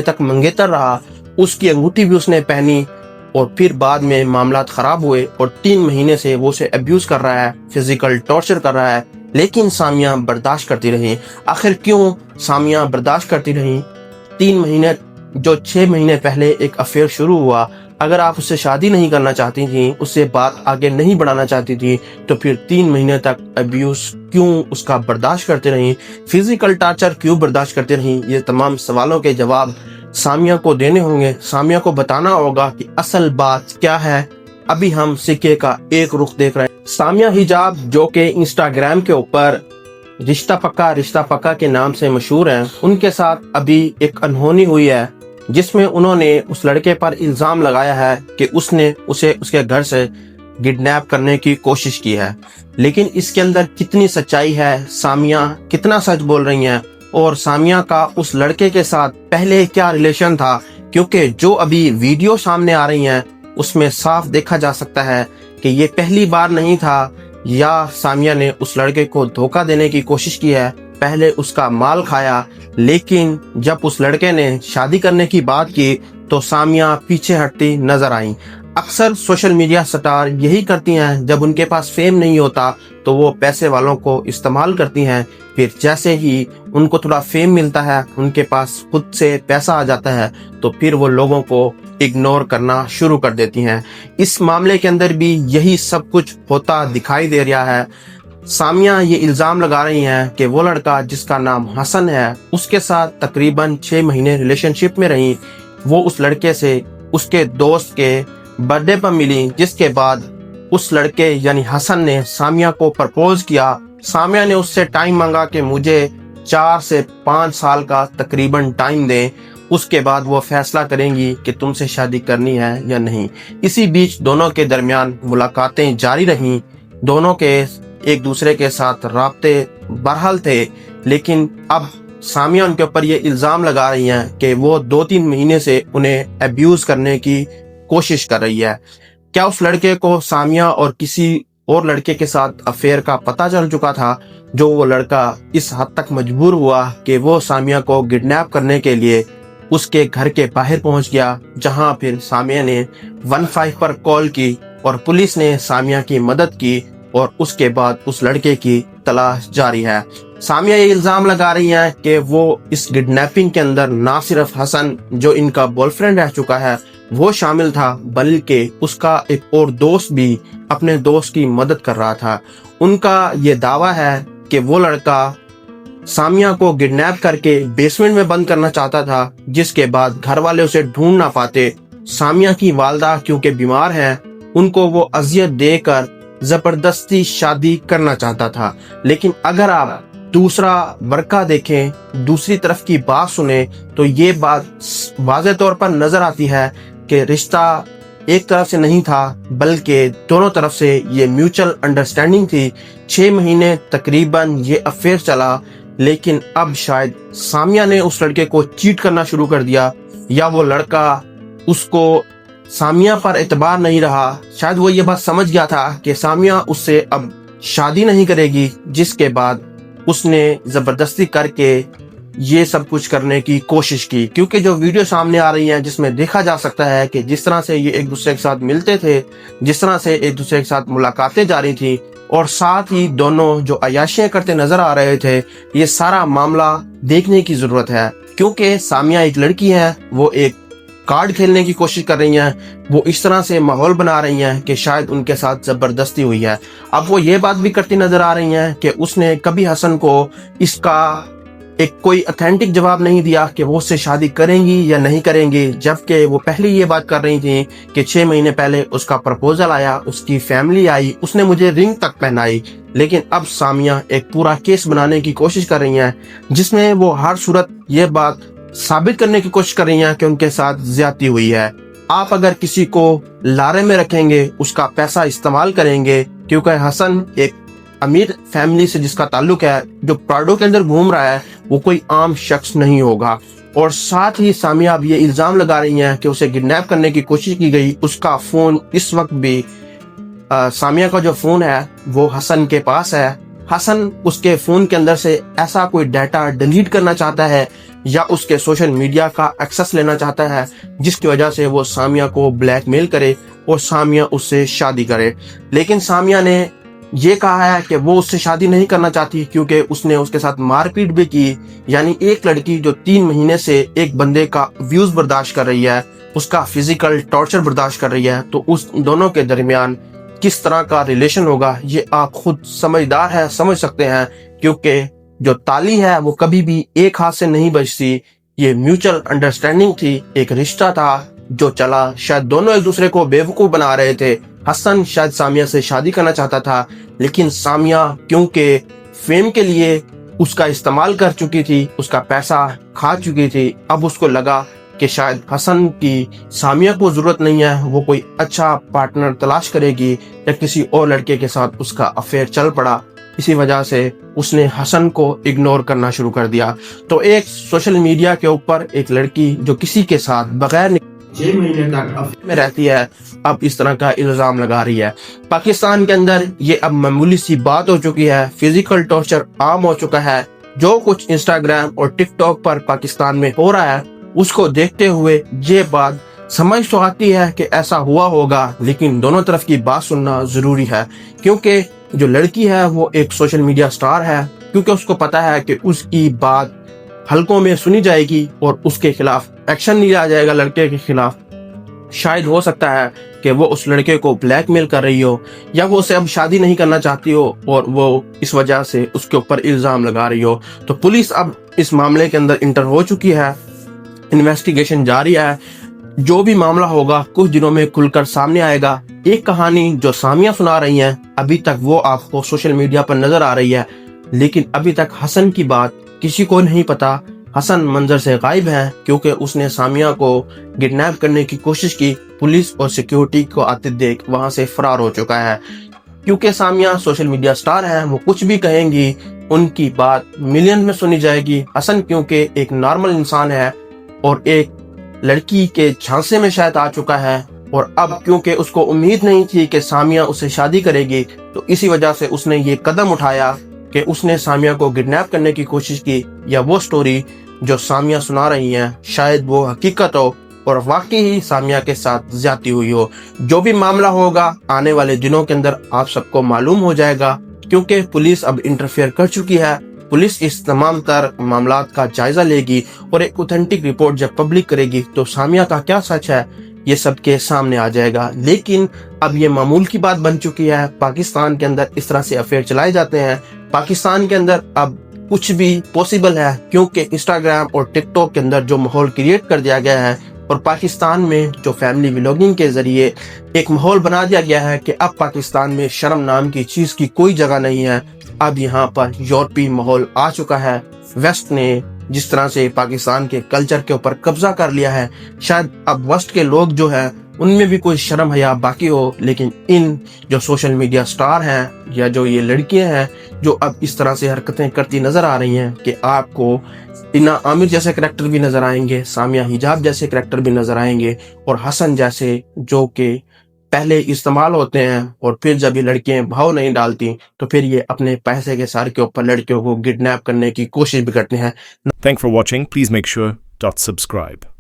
تک منگیتر رہا، اس کی انگوٹھی بھی اس نے پہنی، اور پھر بعد میں معاملات خراب ہوئے اور 3 مہینے سے وہ اسے ابیوز کر رہا ہے، فزیکل ٹارچر کر رہا ہے، لیکن سامیہ برداشت کرتی رہی۔ آخر کیوں سامیہ برداشت کرتی رہی؟ 3 مہینے جو 6 مہینے پہلے ایک افیئر شروع ہوا، اگر آپ اس سے شادی نہیں کرنا چاہتی تھیں، اس سے بات آگے نہیں بڑھانا چاہتی تھی، تو پھر 3 مہینے تک ابیوز کیوں اس کا برداشت کرتے رہیں؟ فزیکل ٹارچر کیوں برداشت کرتے رہیں؟ یہ تمام سوالوں کے جواب سامیہ کو دینے ہوں گے، سامیہ کو بتانا ہوگا کہ اصل بات کیا ہے۔ ابھی ہم سکے کا ایک رخ دیکھ رہے ہیں۔ سامیہ حجاب جو کہ انسٹاگرام کے اوپر رشتہ پکا کے نام سے مشہور ہیں، ان کے ساتھ ابھی ایک انہونی ہوئی ہے، جس میں انہوں نے اس لڑکے پر الزام لگایا ہے کہ اس نے اسے اس کے گھر سے کڈنیپ کرنے کی کوشش کی ہے۔ لیکن اس کے اندر کتنی سچائی ہے، سامیہ کتنا سچ بول رہی ہیں، اور سامیہ کا اس لڑکے کے ساتھ پہلے کیا ریلیشن تھا، کیونکہ جو ابھی ویڈیو سامنے آ رہی ہیں اس میں صاف دیکھا جا سکتا ہے کہ یہ پہلی بار نہیں تھا، یا سامیہ نے اس لڑکے کو دھوکہ دینے کی کوشش کی ہے، پہلے اس کا مال کھایا، لیکن جب اس لڑکے نے شادی کرنے کی بات کی تو سامیہ پیچھے ہٹتی نظر آئیں۔ اکثر سوشل میڈیا سٹار یہی کرتی ہیں، جب ان کے پاس فیم نہیں ہوتا تو وہ پیسے والوں کو استعمال کرتی ہیں، پھر جیسے ہی ان کو تھوڑا فیم ملتا ہے، ان کے پاس خود سے پیسہ آ جاتا ہے، تو پھر وہ لوگوں کو اگنور کرنا شروع کر دیتی ہیں۔ اس معاملے کے اندر بھی یہی سب کچھ ہوتا دکھائی دے رہا ہے۔ سامیہ یہ الزام لگا رہی ہیں کہ وہ لڑکا جس کا نام حسن ہے، اس کے ساتھ تقریباً 6 مہینے ریلیشن شپ میں رہی، وہ اس لڑکے سے اس کے دوست کے برتھ ڈے پر ملی، جس کے بعد اس لڑکے یعنی حسن نے سامیہ کو پرپوز کیا۔ سامیہ نے اس سے ٹائم مانگا کہ مجھے 4 سے 5 سال کا تقریباً ٹائم دیں، اس کے بعد وہ فیصلہ کریں گی کہ تم سے شادی کرنی ہے یا نہیں۔ اسی بیچ دونوں کے درمیان ملاقاتیں جاری رہیں، دونوں کے ایک دوسرے کے ساتھ رابطے بحال تھے، لیکن اب سامیہ ان کے اوپر یہ الزام لگا رہی ہیں کہ وہ 2-3 مہینے سے انہیں ابیوز کرنے کی کوشش کر رہی ہے۔ کیا اس لڑکے کو سامیہ اور کسی اور لڑکے کے ساتھ افیئر کا پتہ چل چکا تھا، جو وہ لڑکا اس حد تک مجبور ہوا کہ وہ سامیہ کو کڈنیپ کرنے کے لیے اس کے گھر کے باہر پہنچ گیا، جہاں پھر سامیہ نے 15 پر کال کی اور پولیس نے سامیہ کی مدد کی، اور اس کے بعد اس لڑکے کی تلاش جاری ہے۔ سامیہ یہ الزام لگا رہی ہیں کہ وہ اس کڈنیپنگ کے اندر نہ صرف حسن جو ان کا بوائے فرینڈ رہ چکا ہے وہ شامل تھا، بلکہ اس کا ایک اور دوست بھی اپنے دوست کی مدد کر رہا تھا۔ ان کا یہ دعویٰ ہے کہ وہ لڑکا سامیہ کو کڈنیپ کر کے بیسمنٹ میں بند کرنا چاہتا تھا، جس کے بعد گھر والے اسے ڈھونڈ نہ پاتے۔ سامیہ کی والدہ کیونکہ بیمار ہیں، ان کو وہ اذیت دے کر زبردستی شادی کرنا چاہتا تھا۔ لیکن اگر آپ دوسرا ورقہ دیکھیں، دوسری طرف کی بات سنیں، تو یہ بات واضح طور پر نظر آتی ہے کہ رشتہ ایک طرف سے نہیں تھا، بلکہ دونوں طرف سے یہ میوچل انڈرسٹینڈنگ تھی۔ 6 مہینے تقریباً یہ افیئر چلا، لیکن اب شاید سامیہ نے اس لڑکے کو چیٹ کرنا شروع کر دیا، یا وہ لڑکا اس کو سامیہ پر اعتبار نہیں رہا۔ شاید وہ یہ بات سمجھ گیا تھا کہ سامیہ اس سے اب شادی نہیں کرے گی، جس کے بعد اس نے زبردستی کر کے یہ سب کچھ کرنے کی کوشش کی۔ کیونکہ جو ویڈیو سامنے آ رہی ہیں جس میں دیکھا جا سکتا ہے کہ جس طرح سے یہ ایک دوسرے کے ساتھ ملتے تھے، جس طرح سے ایک دوسرے کے ساتھ ملاقاتیں جاری تھیں، اور ساتھ ہی دونوں جو عیاشیاں کرتے نظر آ رہے تھے، یہ سارا معاملہ دیکھنے کی ضرورت ہے۔ کیونکہ سامیہ ایک لڑکی ہے، وہ ایک کارڈ کھیلنے کی کوشش کر رہی ہیں، وہ اس طرح سے ماحول بنا رہی ہیں کہ شاید ان کے ساتھ زبردستی ہوئی ہے۔ اب وہ یہ بات بھی کرتی نظر آ رہی ہیں کہ اس نے کبھی حسن کو اس کا ایک کوئی اتھینٹک جواب نہیں دیا کہ وہ اس سے شادی کریں گی یا نہیں کریں گی، جبکہ وہ پہلے یہ بات کر رہی تھی کہ 6 مہینے پہلے اس کا پرپوزل آیا، اس کی فیملی آئی، اس نے مجھے رنگ تک پہنائی۔ لیکن اب سامیہ ایک پورا کیس بنانے کی کوشش کر رہی ہیں، جس میں وہ ہر صورت یہ بات ثابت کرنے کی کوشش کر رہی ہیں کہ ان کے ساتھ زیادتی ہوئی ہے۔ آپ اگر کسی کو لارے میں رکھیں گے، اس کا پیسہ استعمال کریں گے، کیونکہ حسن ایک امیر فیملی سے جس کا تعلق ہے، جو پراڈو کے اندر گھوم رہا ہے، وہ کوئی عام شخص نہیں ہوگا۔ اور ساتھ ہی سامیہ اب یہ الزام لگا رہی ہیں کہ اسے کڈنیپ کرنے کی کوشش کی گئی۔ اس کا فون اس وقت بھی سامیہ کا جو فون ہے وہ حسن کے پاس ہے۔ حسن اس کے فون کے اندر سے ایسا کوئی ڈیٹا ڈیلیٹ کرنا چاہتا ہے یا اس کے سوشل میڈیا کا ایکسس لینا چاہتا ہے، جس کی وجہ سے وہ سامیہ کو بلیک میل کرے اور سامیہ اس سے شادی کرے۔ لیکن سامیہ نے یہ کہا ہے کہ وہ اس سے شادی نہیں کرنا چاہتی، کیونکہ اس نے اس کے ساتھ مار پیٹ بھی کی۔ یعنی ایک لڑکی جو 3 مہینے سے ایک بندے کا ویوز برداشت کر رہی ہے، اس کا فزیکل ٹارچر برداشت کر رہی ہے، تو اس دونوں کے درمیان کس طرح کا ریلیشن ہوگا یہ آپ خود سمجھدار ہے، سمجھ سکتے ہیں، کیونکہ جو تالی ہے وہ کبھی بھی ایک ہاتھ سے نہیں بجتی۔ یہ میوچل انڈرسٹینڈنگ تھی، ایک رشتہ تھا جو چلا، شاید دونوں ایک دوسرے کو بیوقوف بنا رہے تھے۔ حسن شاید سامیہ سے شادی کرنا چاہتا تھا، لیکن سامیہ کیونکہ فیم کے لیے اس کا استعمال کر چکی تھی، اس کا پیسہ کھا چکی تھی، اب اس کو لگا کہ شاید حسن کی سامیہ کو ضرورت نہیں ہے، وہ کوئی اچھا پارٹنر تلاش کرے گی یا کسی اور لڑکے کے ساتھ اس کا افیئر چل پڑا۔ اسی وجہ سے اس نے حسن کو اگنور کرنا شروع کر دیا۔ تو ایک سوشل میڈیا کے اوپر ایک لڑکی جو کسی کے ساتھ بغیر 6 مہینے تک افیئر میں رہتی ہے، اب اس طرح کا الزام لگا رہی ہے۔ پاکستان کے اندر یہ اب معمولی سی بات ہو چکی ہے، فزیکل ٹارچر عام ہو چکا ہے۔ جو کچھ انسٹاگرام اور ٹک ٹاک پر پاکستان میں ہو رہا ہے، اس کو دیکھتے ہوئے یہ بات سمجھ تو آتی ہے کہ ایسا ہوا ہوگا، لیکن دونوں طرف کی بات سننا ضروری ہے، کیونکہ جو لڑکی ہے وہ ایک سوشل میڈیا سٹار ہے، کیونکہ اس کو پتا ہے کہ اس کی بات حلقوں میں سنی جائے گی اور اس کے خلاف ایکشن لیا جائے گا، لڑکے کے خلاف۔ شاید ہو سکتا ہے کہ وہ اس لڑکے کو بلیک میل کر رہی ہو، یا وہ اسے اب شادی نہیں کرنا چاہتی ہو اور وہ اس وجہ سے اس کے اوپر الزام لگا رہی ہو۔ تو پولیس اب اس معاملے کے اندر انٹر ہو چکی ہے، انویسٹیگیشن جاری ہے۔ جو بھی معاملہ ہوگا کچھ دنوں میں کھل کر سامنے آئے گا۔ ایک کہانی جو سامیہ سنا رہی ہیں ابھی تک وہ آپ کو سوشل میڈیا پر نظر آ رہی ہے، لیکن ابھی تک حسن کی بات کسی کو نہیں پتا۔ حسن منظر سے غائب ہے، کیونکہ اس نے سامیہ کو کڈنیپ کرنے کی کوشش کی، پولیس اور سیکیورٹی کو آتے دیکھ وہاں سے فرار ہو چکا ہے۔ کیونکہ سامیہ سوشل میڈیا سٹار ہے، وہ کچھ بھی کہیں گی ان کی بات ملین میں سنی جائے گی۔ حسن کیونکہ ایک نارمل انسان ہے اور ایک لڑکی کے جھانسے میں شاید آ چکا ہے، اور اب کیونکہ اس کو امید نہیں تھی کہ سامیہ اسے شادی کرے گی، تو اسی وجہ سے اس نے یہ قدم اٹھایا کہ اس نے سامیہ کو کڈنیپ کرنے کی کوشش کی، یا وہ سٹوری جو سامیہ سنا رہی ہیں شاید وہ حقیقت ہو اور واقعی ہی سامیہ کے ساتھ زیادتی ہوئی ہو۔ جو بھی معاملہ ہوگا آنے والے دنوں کے اندر آپ سب کو معلوم ہو جائے گا، کیونکہ پولیس اب انٹرفیئر کر چکی ہے۔ پولیس اس تمام تر معاملات کا جائزہ لے گی اور ایک اوتھینٹک رپورٹ جب پبلک کرے گی تو سامیہ کا کیا سچ ہے یہ سب کے سامنے آ جائے گا۔ لیکن اب یہ معمول کی بات بن چکی ہے، پاکستان کے اندر اس طرح سے افیئر چلائے جاتے ہیں۔ پاکستان کے اندر اب کچھ بھی پوسیبل ہے، کیونکہ انسٹاگرام اور ٹک ٹاک کے اندر جو ماحول کریٹ کر دیا گیا ہے، اور پاکستان میں جو فیملی ولاگنگ کے ذریعے ایک ماحول بنا دیا گیا ہے کہ اب پاکستان میں شرم نام کی چیز کی کوئی جگہ نہیں ہے۔ اب یہاں پر یورپی ماحول آ چکا ہے، ویسٹ نے جس طرح سے پاکستان کے کلچر کے اوپر قبضہ کر لیا ہے، شاید اب ویسٹ کے لوگ جو ہیں ان میں بھی کوئی شرم حیا باقی ہو، لیکن ان جو سوشل میڈیا سٹار ہیں یا جو یہ لڑکیاں ہیں جو اب اس طرح سے حرکتیں کرتی نظر آ رہی ہیں کہ آپ کو اینا عامر جیسے کریکٹر بھی نظر آئیں گے، سامیہ حجاب جیسے کریکٹر بھی نظر آئیں گے، اور حسن جیسے جو کہ پہلے استعمال ہوتے ہیں، اور پھر جب یہ لڑکیاں بھاؤ نہیں ڈالتی تو پھر یہ اپنے پیسے کے سار کے اوپر لڑکیوں کو کڈنیپ کرنے کی کوشش بھی کرتے ہیں۔ Thanks for watching. Please make sure to subscribe.